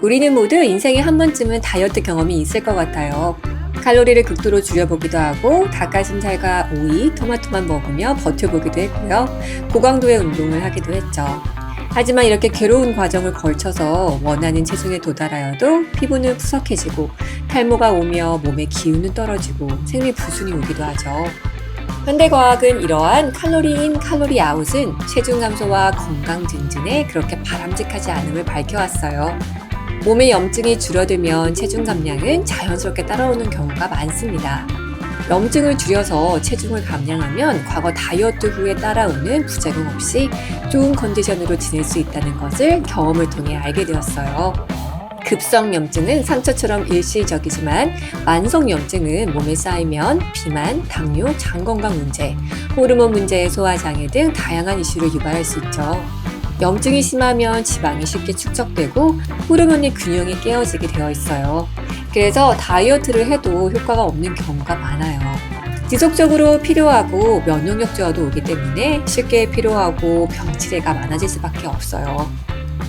우리는 모두 인생에 한 번쯤은 다이어트 경험이 있을 것 같아요. 칼로리를 극도로 줄여보기도 하고 닭가슴살과 오이, 토마토만 먹으며 버텨보기도 했고요. 고강도의 운동을 하기도 했죠. 하지만 이렇게 괴로운 과정을 걸쳐서 원하는 체중에 도달하여도 피부는 푸석해지고 탈모가 오며 몸의 기운은 떨어지고 생리부순이 오기도 하죠. 현대과학은 이러한 칼로리 인, 칼로리 아웃은 체중 감소와 건강 증진에 그렇게 바람직하지 않음을 밝혀왔어요. 몸의 염증이 줄어들면 체중 감량은 자연스럽게 따라오는 경우가 많습니다. 염증을 줄여서 체중을 감량하면 과거 다이어트 후에 따라오는 부작용 없이 좋은 컨디션으로 지낼 수 있다는 것을 경험을 통해 알게 되었어요. 급성 염증은 상처처럼 일시적이지만 만성 염증은 몸에 쌓이면 비만, 당뇨, 장 건강 문제, 호르몬 문제, 소화장애 등 다양한 이슈를 유발할 수 있죠. 염증이 심하면 지방이 쉽게 축적되고 호르몬의 균형이 깨어지게 되어 있어요. 그래서 다이어트를 해도 효과가 없는 경우가 많아요. 지속적으로 필요하고 면역력 저하도 오기 때문에 쉽게 피로하고 병치레가 많아질 수밖에 없어요.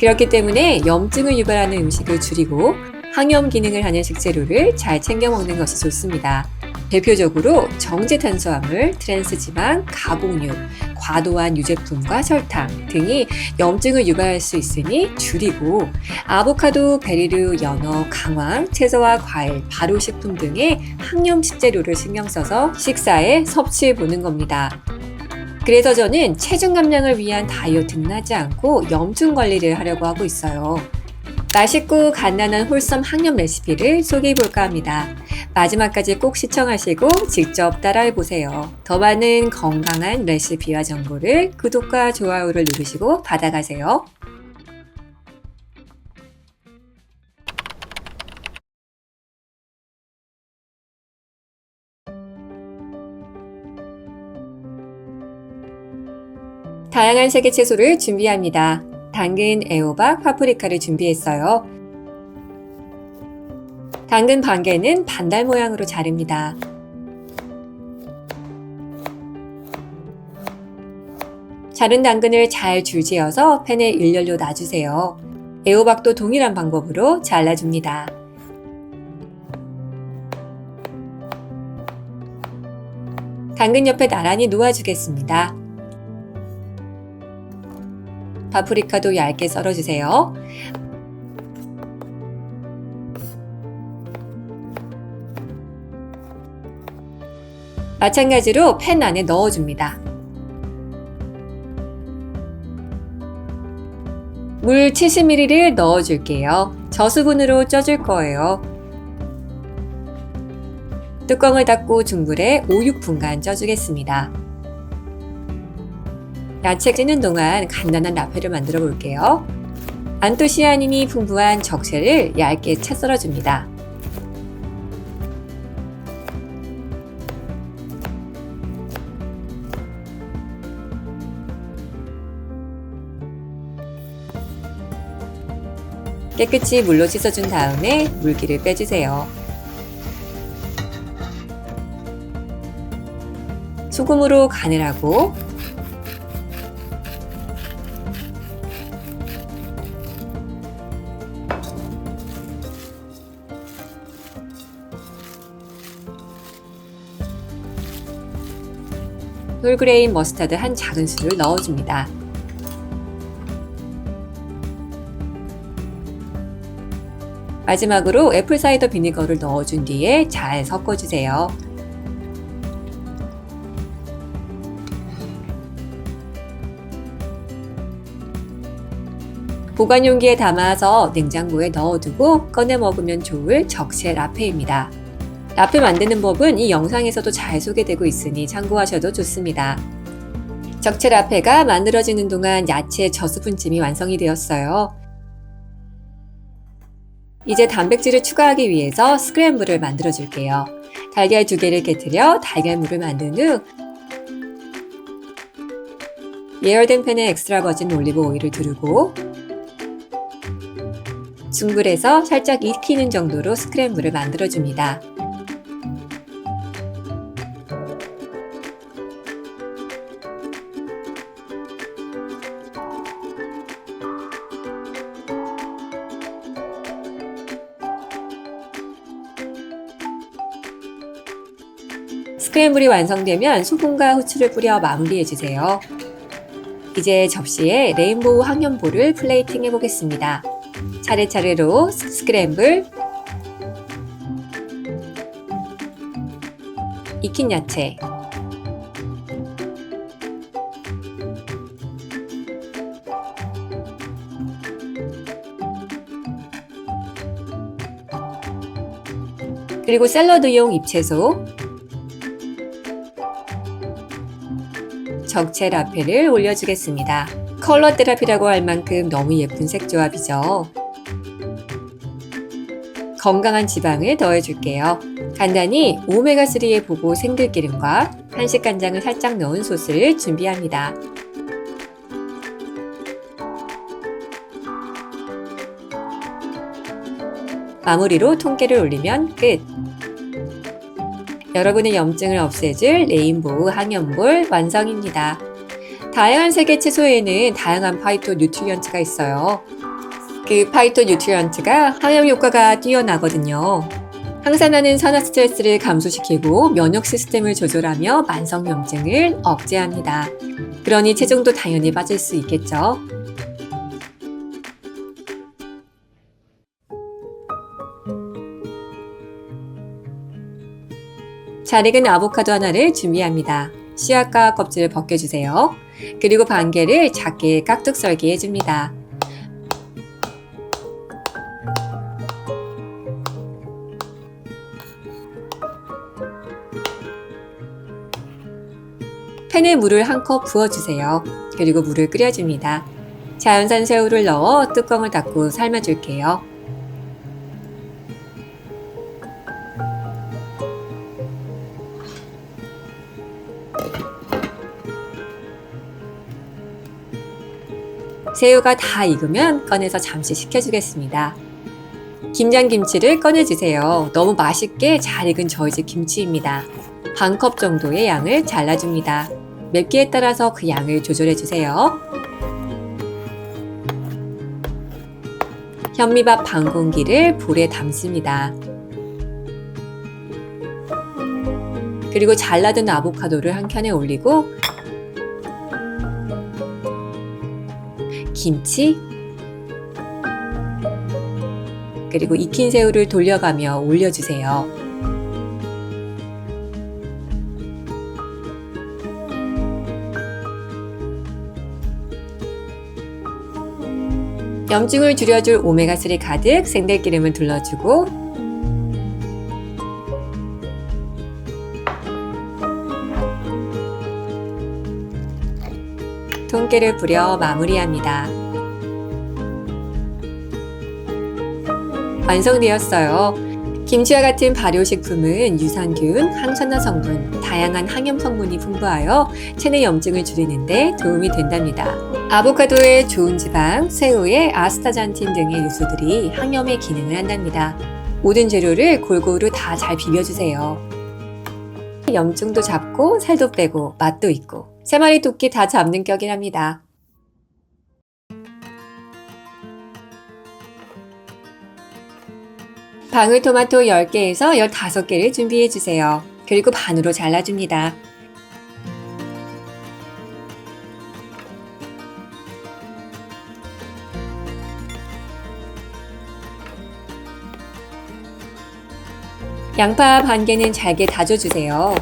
그렇기 때문에 염증을 유발하는 음식을 줄이고 항염 기능을 하는 식재료를 잘 챙겨 먹는 것이 좋습니다. 대표적으로 정제 탄수화물, 트랜스지방, 가공육, 과도한 유제품과 설탕 등이 염증을 유발할 수 있으니 줄이고 아보카도, 베리류, 연어, 강황, 채소와 과일, 발효식품 등의 항염 식재료를 신경 써서 식사에 섭취해 보는 겁니다. 그래서 저는 체중 감량을 위한 다이어트는 하지 않고 염증 관리를 하려고 하고 있어요. 맛있고 간단한 홀썸 항염 레시피를 소개해 볼까 합니다. 마지막까지 꼭 시청하시고 직접 따라해 보세요. 더 많은 건강한 레시피와 정보를 구독과 좋아요를 누르시고 받아가세요. 다양한 색의 채소를 준비합니다. 당근, 애호박, 파프리카를 준비했어요. 당근 반 개는 반달 모양으로 자릅니다. 자른 당근을 잘 줄지어서 팬에 일렬로 놔주세요. 애호박도 동일한 방법으로 잘라줍니다. 당근 옆에 나란히 놓아주겠습니다. 파프리카도 얇게 썰어주세요. 마찬가지로 팬 안에 넣어줍니다. 물 70ml를 넣어줄게요. 저수분으로 쪄줄 거예요. 뚜껑을 닫고 중불에 5, 6분간 쪄주겠습니다. 야채 찌는 동안 간단한 라페를 만들어 볼게요. 안토시아닌이 풍부한 적채를 얇게 채 썰어줍니다. 깨끗이 물로 씻어준 다음에 물기를 빼주세요. 소금으로 간을 하고 홀그레인 머스타드 한 작은술을 넣어줍니다. 마지막으로 애플사이더 비니거를 넣어준 뒤에 잘 섞어주세요. 보관 용기에 담아서 냉장고에 넣어두고 꺼내 먹으면 좋을 적채 라페입니다. 라페 만드는 법은 이 영상에서도 잘 소개되고 있으니 참고하셔도 좋습니다. 적채 라페가 만들어지는 동안 야채 저수분찜이 완성이 되었어요. 이제 단백질을 추가하기 위해서 스크램블을 만들어 줄게요. 달걀 2개를 깨트려 달걀물을 만든 후 예열된 팬에 엑스트라 버진 올리브 오일을 두르고 중불에서 살짝 익히는 정도로 스크램블을 만들어 줍니다. 스크램블이 완성되면 소금과 후추를 뿌려 마무리해주세요. 이제 접시에 레인보우 항염볼을 플레이팅 해보겠습니다. 차례차례로 스크램블, 익힌 야채, 그리고 샐러드용 잎채소, 적채 라페를 올려주겠습니다. 컬러 테라피라고 할 만큼 너무 예쁜 색조합이죠. 건강한 지방을 더해줄게요. 간단히 오메가3에 보고 생들기름과 한식 간장을 살짝 넣은 소스를 준비합니다. 마무리로 통깨를 올리면 끝! 여러분의 염증을 없애줄 레인보우 항염볼 완성입니다. 다양한 색의 채소에는 다양한 파이토 뉴트리언트가 있어요. 그 파이토 뉴트리언트가 항염 효과가 뛰어나거든요. 항산화는 산화 스트레스를 감소시키고 면역 시스템을 조절하며 만성 염증을 억제합니다. 그러니 체중도 당연히 빠질 수 있겠죠. 잘 익은 아보카도 하나를 준비합니다. 씨앗과 껍질을 벗겨주세요. 그리고 반 개를 작게 깍둑 썰기 해줍니다. 팬에 물을 한 컵 부어주세요. 그리고 물을 끓여줍니다. 자연산 새우를 넣어 뚜껑을 닫고 삶아줄게요. 새우가 다 익으면 꺼내서 잠시 식혀주겠습니다. 김장김치를 꺼내주세요. 너무 맛있게 잘 익은 저희 집 김치입니다. 반 컵 정도의 양을 잘라줍니다. 맵기에 따라서 그 양을 조절해주세요. 현미밥 반 공기를 볼에 담습니다. 그리고 잘라둔 아보카도를 한 켠에 올리고 김치, 그리고 익힌 새우를 돌려가며 올려주세요. 염증을 줄여줄 오메가3 가득 생들기름을 둘러주고 통깨를 뿌려 마무리합니다. 완성되었어요. 김치와 같은 발효식품은 유산균, 항산화 성분, 다양한 항염 성분이 풍부하여 체내 염증을 줄이는 데 도움이 된답니다. 아보카도의 좋은 지방, 새우의 아스타잔틴 등의 요소들이 항염의 기능을 한답니다. 모든 재료를 골고루 다 잘 비벼주세요. 염증도 잡고 살도 빼고 맛도 있고 3마리 토끼 다 잡는 격이랍니다. 방울토마토 10개에서 15개를 준비해주세요. 그리고 반으로 잘라줍니다. 양파 반 개는 잘게 다져주세요.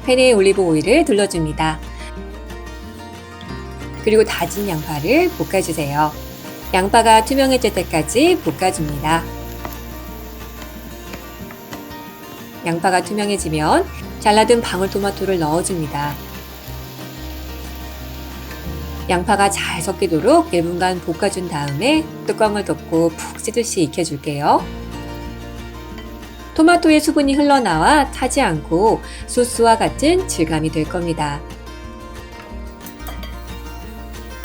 팬에 올리브 오일을 둘러줍니다. 그리고 다진 양파를 볶아주세요. 양파가 투명해질 때까지 볶아줍니다. 양파가 투명해지면 잘라둔 방울토마토를 넣어줍니다. 양파가 잘 섞이도록 1분간 볶아준 다음에 뚜껑을 덮고 푹 찌듯이 익혀줄게요. 토마토의 수분이 흘러나와 타지 않고 소스와 같은 질감이 될 겁니다.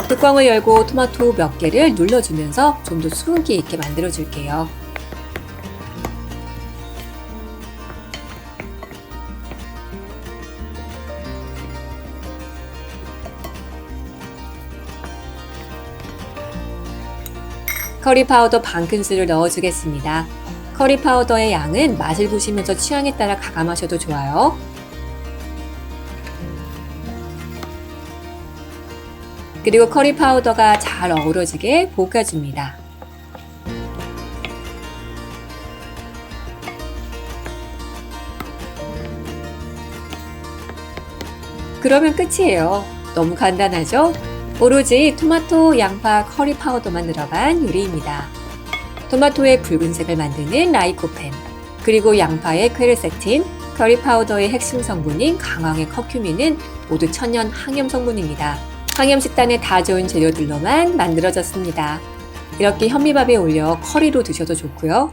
뚜껑을 열고 토마토 몇 개를 눌러주면서 좀 더 수분기 있게 만들어줄게요. 커리 파우더 반 큰술을 넣어주겠습니다. 커리 파우더의 양은 맛을 보시면서 취향에 따라 가감하셔도 좋아요. 그리고 커리 파우더가 잘 어우러지게 볶아줍니다. 그러면 끝이에요. 너무 간단하죠? 오로지 토마토, 양파, 커리 파우더만 들어간 요리입니다. 토마토의 붉은색을 만드는 라이코펜, 그리고 양파의 퀘르세틴, 커리 파우더의 핵심 성분인 강황의 커큐민은 모두 천연 항염 성분입니다. 항염 식단에 다 좋은 재료들로만 만들어졌습니다. 이렇게 현미밥에 올려 커리로 드셔도 좋고요.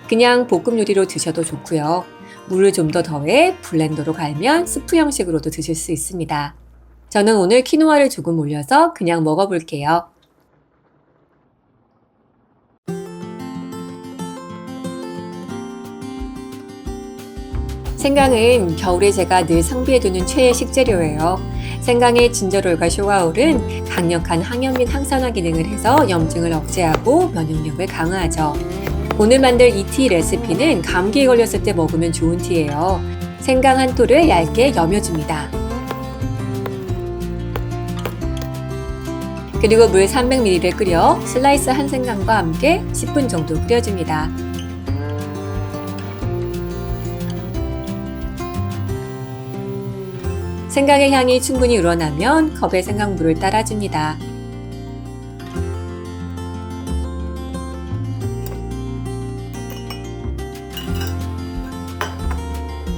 그냥 볶음 요리로 드셔도 좋고요. 물을 좀 더 더해 블렌더로 갈면 스프 형식으로도 드실 수 있습니다. 저는 오늘 키노아를 조금 올려서 그냥 먹어볼게요. 생강은 겨울에 제가 늘 상비해두는 최애 식재료예요. 생강의 진저롤과 쇼가올은 강력한 항염 및 항산화 기능을 해서 염증을 억제하고 면역력을 강화하죠. 오늘 만들 이 티 레시피는 감기에 걸렸을 때 먹으면 좋은 티예요. 생강 한 톨을 얇게 여며줍니다. 그리고 물 300ml를 끓여 슬라이스 한 생강과 함께 10분 정도 끓여줍니다. 생강의 향이 충분히 우러나면 컵에 생강물을 따라줍니다.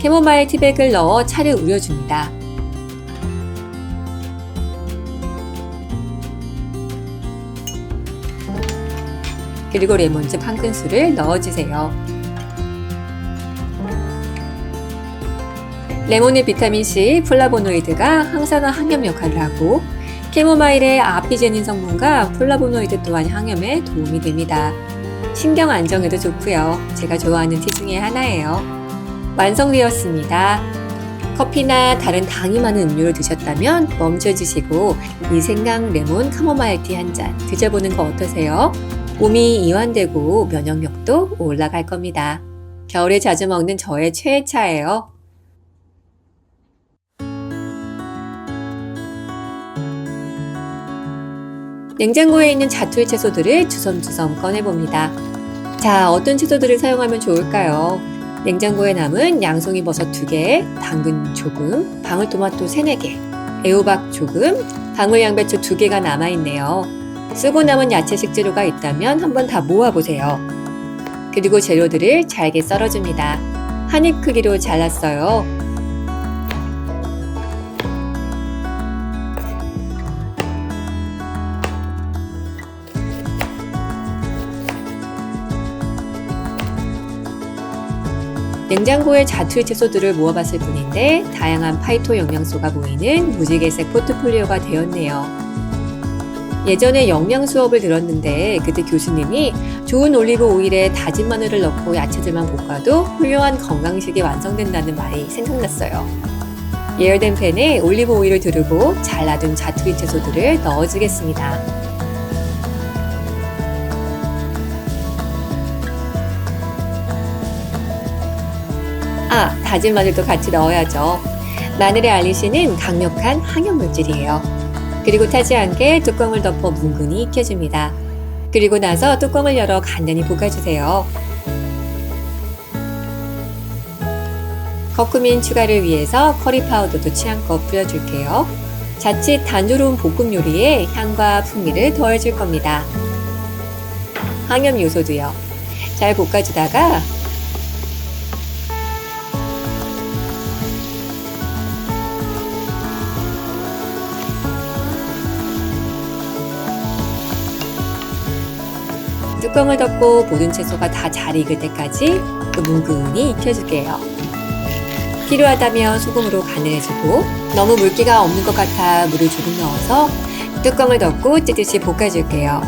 캐모마일 티백을 넣어 차를 우려줍니다. 그리고 레몬즙 한 큰술을 넣어주세요. 레몬의 비타민C, 플라보노이드가 항산화 항염 역할을 하고 캐모마일의 아피제닌 성분과 플라보노이드 또한 항염에 도움이 됩니다. 신경 안정에도 좋고요. 제가 좋아하는 티 중에 하나예요. 완성되었습니다. 커피나 다른 당이 많은 음료를 드셨다면 멈춰주시고 이 생강, 레몬, 카모마일 티 한 잔 드셔보는 거 어떠세요? 몸이 이완되고 면역력도 올라갈 겁니다. 겨울에 자주 먹는 저의 최애차예요. 냉장고에 있는 자투리 채소들을 주섬주섬 꺼내봅니다. 자, 어떤 채소들을 사용하면 좋을까요? 냉장고에 남은 양송이 버섯 2개, 당근 조금, 방울토마토 3, 4개, 애호박 조금, 방울양배추 2개가 남아있네요. 쓰고 남은 야채 식재료가 있다면 한번 다 모아보세요. 그리고 재료들을 잘게 썰어줍니다. 한 입 크기로 잘랐어요. 냉장고에 자투리 채소들을 모아봤을 뿐인데 다양한 파이토 영양소가 보이는 무지개색 포트폴리오가 되었네요. 예전에 영양 수업을 들었는데 그때 교수님이 좋은 올리브 오일에 다진 마늘을 넣고 야채들만 볶아도 훌륭한 건강식이 완성된다는 말이 생각났어요. 예열된 팬에 올리브 오일을 두르고 잘라둔 자투리 채소들을 넣어주겠습니다. 다진 마늘도 같이 넣어야죠. 마늘의 알리신은 강력한 항염 물질이에요. 그리고 타지 않게 뚜껑을 덮어 뭉근히 익혀줍니다. 그리고 나서 뚜껑을 열어 간단히 볶아주세요. 커큐민 추가를 위해서 커리 파우더도 취향껏 뿌려줄게요. 자칫 단조로운 볶음 요리에 향과 풍미를 더해줄 겁니다. 항염 요소도요. 잘 볶아주다가 뚜껑을 덮고 모든 채소가 다 잘 익을 때까지 또 뭉근히 익혀줄게요. 필요하다면 소금으로 간을 해주고 너무 물기가 없는 것 같아 물을 조금 넣어서 뚜껑을 덮고 찌듯이 볶아줄게요.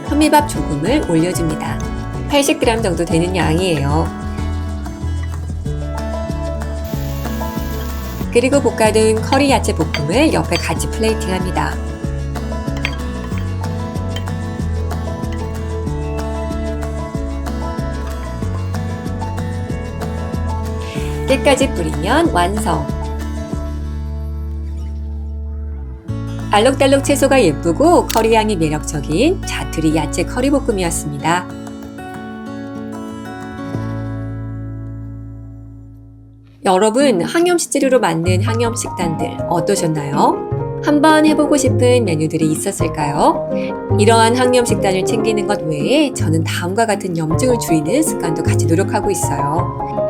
현미밥 조금을 올려줍니다. 80g 정도 되는 양이에요. 그리고 볶아둔 커리 야채 볶음을 옆에 같이 플레이팅합니다. 깨까지 뿌리면 완성. 알록달록 채소가 예쁘고 커리향이 매력적인 자투리 야채 커리볶음이었습니다. 여러분, 항염식 재료로 만든 항염 식단들 어떠셨나요? 한번 해보고 싶은 메뉴들이 있었을까요? 이러한 항염 식단을 챙기는 것 외에 저는 다음과 같은 염증을 줄이는 습관도 같이 노력하고 있어요.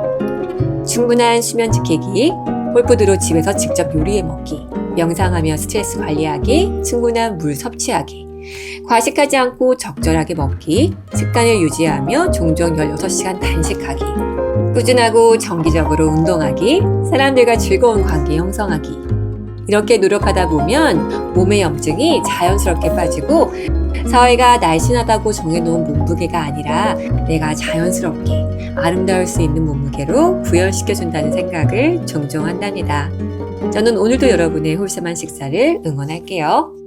충분한 수면 지키기, 홀푸드로 집에서 직접 요리해 먹기, 명상하며 스트레스 관리하기, 충분한 물 섭취하기, 과식하지 않고 적절하게 먹기, 식단을 유지하며 종종 16시간 단식하기, 꾸준하고 정기적으로 운동하기, 사람들과 즐거운 관계 형성하기. 이렇게 노력하다 보면 몸의 염증이 자연스럽게 빠지고 사회가 날씬하다고 정해놓은 몸무게가 아니라 내가 자연스럽게 아름다울 수 있는 몸무게로 구현시켜준다는 생각을 종종 한답니다. 저는 오늘도 여러분의 홀쌈한 식사를 응원할게요.